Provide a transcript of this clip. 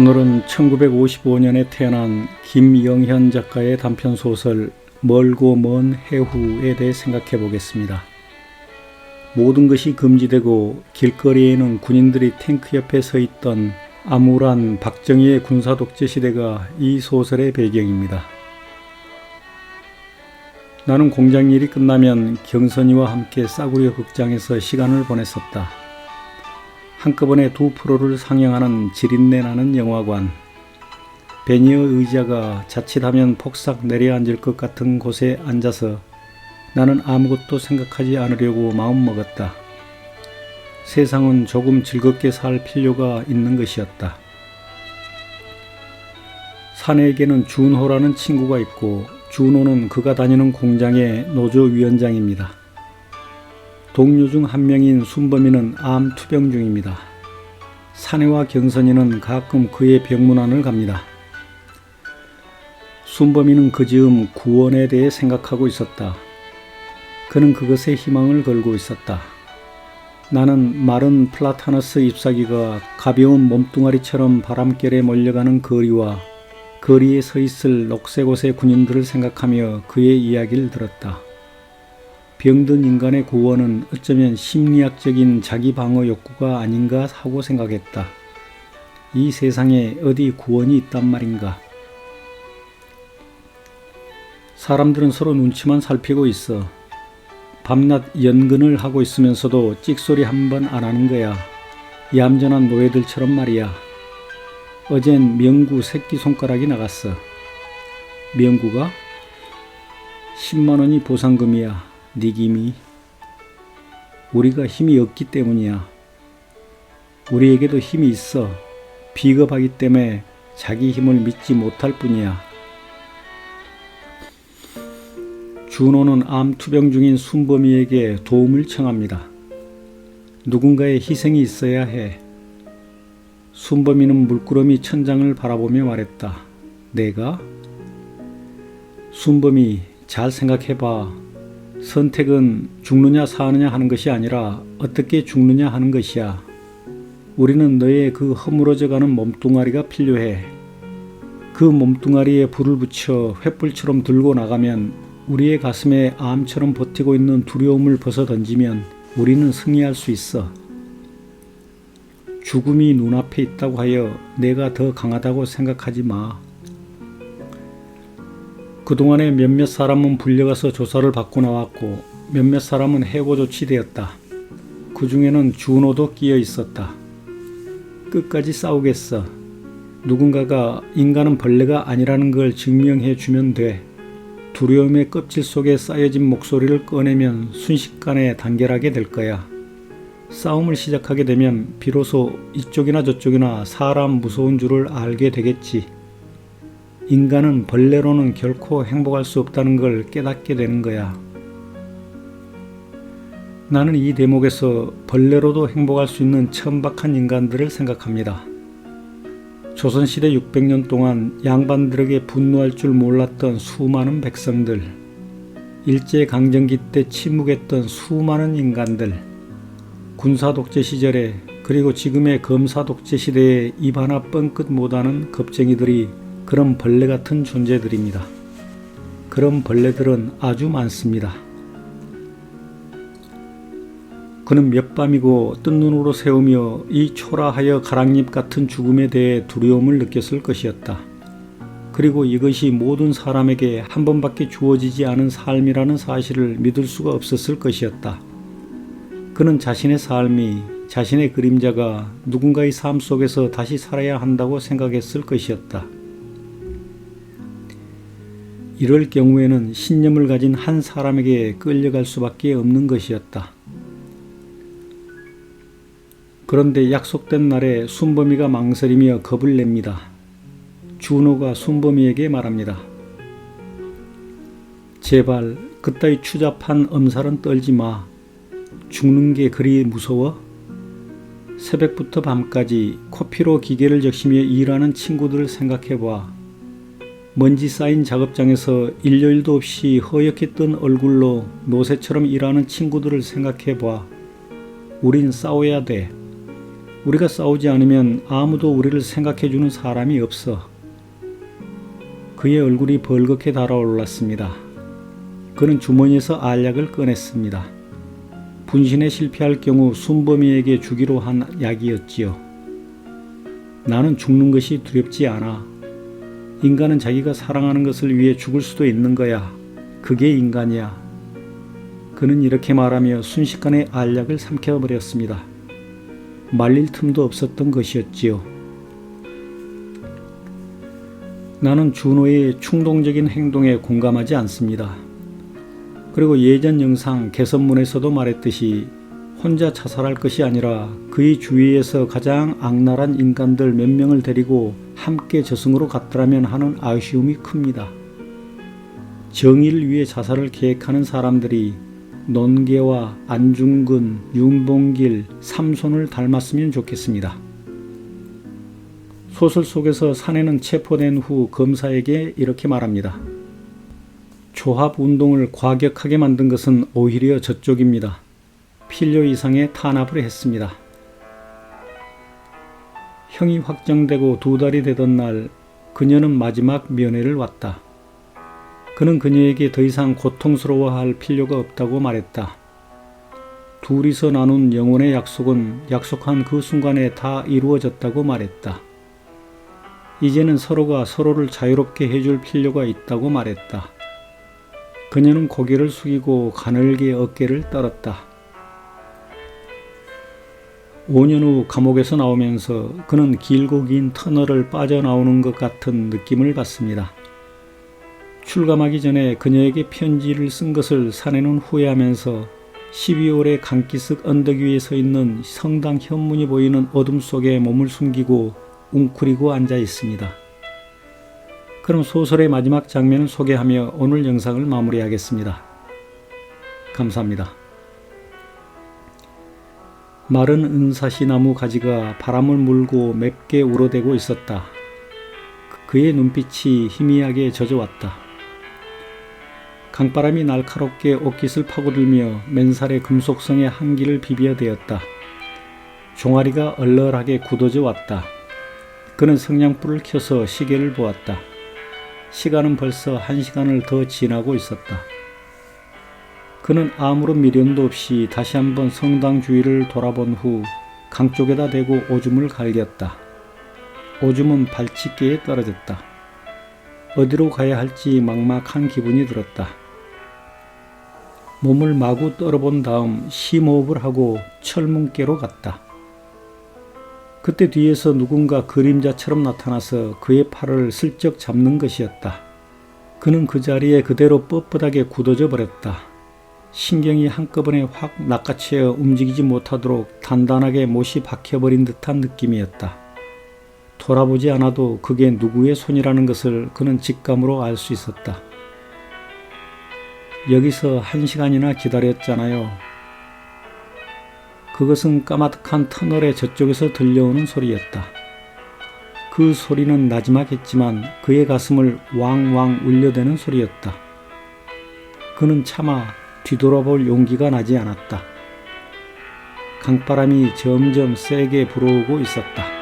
오늘은 1955년에 태어난 김영현 작가의 단편소설 멀고 먼 해후에 대해 생각해 보겠습니다. 모든 것이 금지되고 길거리에는 군인들이 탱크 옆에 서 있던 암울한 박정희의 군사독재 시대가 이 소설의 배경입니다. 나는 공장 일이 끝나면 경선이와 함께 싸구려 극장에서 시간을 보냈었다. 한꺼번에 2프로를 상영하는 지린내 나는 영화관, 베니어 의자가 자칫하면 폭삭 내려앉을 것 같은 곳에 앉아서 나는 아무것도 생각하지 않으려고 마음먹었다. 세상은 조금 즐겁게 살 필요가 있는 것이었다. 사내에게는 준호라는 친구가 있고 준호는 그가 다니는 공장의 노조위원장입니다. 동료 중 한 명인 순범이는 암 투병 중입니다. 사내와 경선이는 가끔 그의 병문안을 갑니다. 순범이는 그 즈음 구원에 대해 생각하고 있었다. 그는 그것에 희망을 걸고 있었다. 나는 마른 플라타너스 잎사귀가 가벼운 몸뚱아리처럼 바람결에 몰려가는 거리와 거리에 서 있을 녹색옷의 군인들을 생각하며 그의 이야기를 들었다. 병든 인간의 구원은 어쩌면 심리학적인 자기 방어 욕구가 아닌가 하고 생각했다. 이 세상에 어디 구원이 있단 말인가. 사람들은 서로 눈치만 살피고 있어. 밤낮 연근을 하고 있으면서도 찍소리 한 번 안 하는 거야. 얌전한 노예들처럼 말이야. 어젠 명구 새끼손가락이 나갔어. 명구가? 10만 원이 보상금이야. 네 김이. 우리가 힘이 없기 때문이야. 우리에게도 힘이 있어. 비겁하기 때문에 자기 힘을 믿지 못할 뿐이야. 준호는 암 투병 중인 순범이에게 도움을 청합니다. 누군가의 희생이 있어야 해. 순범이는 물끄러미 천장을 바라보며 말했다. 내가? 순범이, 잘 생각해봐. 선택은 죽느냐 사느냐 하는 것이 아니라 어떻게 죽느냐 하는 것이야. 우리는 너의 그 허물어져가는 몸뚱아리가 필요해. 그 몸뚱아리에 불을 붙여 횃불처럼 들고 나가면 우리의 가슴에 암처럼 버티고 있는 두려움을 벗어 던지면 우리는 승리할 수 있어. 죽음이 눈앞에 있다고 하여 내가 더 강하다고 생각하지 마. 그동안에 몇몇 사람은 불려가서 조사를 받고 나왔고 몇몇 사람은 해고 조치되었다. 그 중에는 준호도 끼어 있었다. 끝까지 싸우겠어. 누군가가 인간은 벌레가 아니라는 걸 증명해 주면 돼. 두려움의 껍질 속에 쌓여진 목소리를 꺼내면 순식간에 단결하게 될 거야. 싸움을 시작하게 되면 비로소 이쪽이나 저쪽이나 사람 무서운 줄을 알게 되겠지. 인간은 벌레로는 결코 행복할 수 없다는 걸 깨닫게 되는 거야. 나는 이 대목에서 벌레로도 행복할 수 있는 천박한 인간들을 생각합니다. 조선시대 600년 동안 양반들에게 분노할 줄 몰랐던 수많은 백성들, 일제강점기 때 침묵했던 수많은 인간들, 군사독재 시절에 그리고 지금의 검사독재 시대에 입 하나 뻥끗 못하는 겁쟁이들이 그런 벌레 같은 존재들입니다. 그런 벌레들은 아주 많습니다. 그는 몇 밤이고 뜬 눈으로 새우며 이 초라하여 가랑잎 같은 죽음에 대해 두려움을 느꼈을 것이었다. 그리고 이것이 모든 사람에게 한 번밖에 주어지지 않은 삶이라는 사실을 믿을 수가 없었을 것이었다. 그는 자신의 삶이, 자신의 그림자가 누군가의 삶 속에서 다시 살아야 한다고 생각했을 것이었다. 이럴 경우에는 신념을 가진 한 사람에게 끌려갈 수밖에 없는 것이었다. 그런데 약속된 날에 순범이가 망설이며 겁을 냅니다. 준호가 순범이에게 말합니다. 제발 그따위 추잡한 엄살은 떨지 마. 죽는 게 그리 무서워? 새벽부터 밤까지 코피로 기계를 적시며 일하는 친구들을 생각해봐. 먼지 쌓인 작업장에서 일요일도 없이 허옇게 뜬 얼굴로 노새처럼 일하는 친구들을 생각해봐. 우린 싸워야 돼. 우리가 싸우지 않으면 아무도 우리를 생각해주는 사람이 없어. 그의 얼굴이 벌겋게 달아올랐습니다. 그는 주머니에서 알약을 꺼냈습니다. 분신에 실패할 경우 순범이에게 주기로 한 약이었지요. 나는 죽는 것이 두렵지 않아. 인간은 자기가 사랑하는 것을 위해 죽을 수도 있는 거야. 그게 인간이야. 그는 이렇게 말하며 순식간에 알약을 삼켜버렸습니다. 말릴 틈도 없었던 것이었지요. 나는 준호의 충동적인 행동에 공감하지 않습니다. 그리고 예전 영상 개선문에서도 말했듯이 혼자 자살할 것이 아니라 그의 주위에서 가장 악랄한 인간들 몇 명을 데리고 함께 저승으로 갔더라면 하는 아쉬움이 큽니다. 정의를 위해 자살을 계획하는 사람들이 논계와 안중근, 윤봉길, 삼손을 닮았으면 좋겠습니다. 소설 속에서 사내는 체포된 후 검사에게 이렇게 말합니다. 조합운동을 과격하게 만든 것은 오히려 저쪽입니다. 필요 이상의 탄압을 했습니다. 형이 확정되고 2달이 되던 날 그녀는 마지막 면회를 왔다. 그는 그녀에게 더 이상 고통스러워할 필요가 없다고 말했다. 둘이서 나눈 영혼의 약속은 약속한 그 순간에 다 이루어졌다고 말했다. 이제는 서로가 서로를 자유롭게 해줄 필요가 있다고 말했다. 그녀는 고개를 숙이고 가늘게 어깨를 떨었다. 5년 후 감옥에서 나오면서 그는 길고 긴 터널을 빠져나오는 것 같은 느낌을 받습니다. 출감하기 전에 그녀에게 편지를 쓴 것을 사내는 후회하면서 12월의 강기슭 언덕 위에 서 있는 성당 현문이 보이는 어둠 속에 몸을 숨기고 웅크리고 앉아 있습니다. 그럼 소설의 마지막 장면을 소개하며 오늘 영상을 마무리하겠습니다. 감사합니다. 마른 은사시나무 가지가 바람을 물고 맵게 울어대고 있었다. 그의 눈빛이 희미하게 젖어왔다. 강바람이 날카롭게 옷깃을 파고들며 맨살의 금속성의 한기를 비벼대었다. 종아리가 얼얼하게 굳어져 왔다. 그는 성냥불을 켜서 시계를 보았다. 시간은 벌써 1시간을 더 지나고 있었다. 그는 아무런 미련도 없이 다시 한번 성당 주위를 돌아본 후 강 쪽에다 대고 오줌을 갈겼다. 오줌은 발치기에 떨어졌다. 어디로 가야 할지 막막한 기분이 들었다. 몸을 마구 떨어본 다음 심호흡을 하고 철문께로 갔다. 그때 뒤에서 누군가 그림자처럼 나타나서 그의 팔을 슬쩍 잡는 것이었다. 그는 그 자리에 그대로 뻣뻣하게 굳어져 버렸다. 신경이 한꺼번에 확 낚아채어 움직이지 못하도록 단단하게 못이 박혀버린 듯한 느낌이었다. 돌아보지 않아도 그게 누구의 손이라는 것을 그는 직감으로 알 수 있었다. 여기서 1시간이나 기다렸잖아요. 그것은 까마득한 터널의 저쪽에서 들려오는 소리였다. 그 소리는 나지막했지만 그의 가슴을 왕왕 울려대는 소리였다. 그는 차마 뒤돌아볼 용기가 나지 않았다. 강바람이 점점 세게 불어오고 있었다.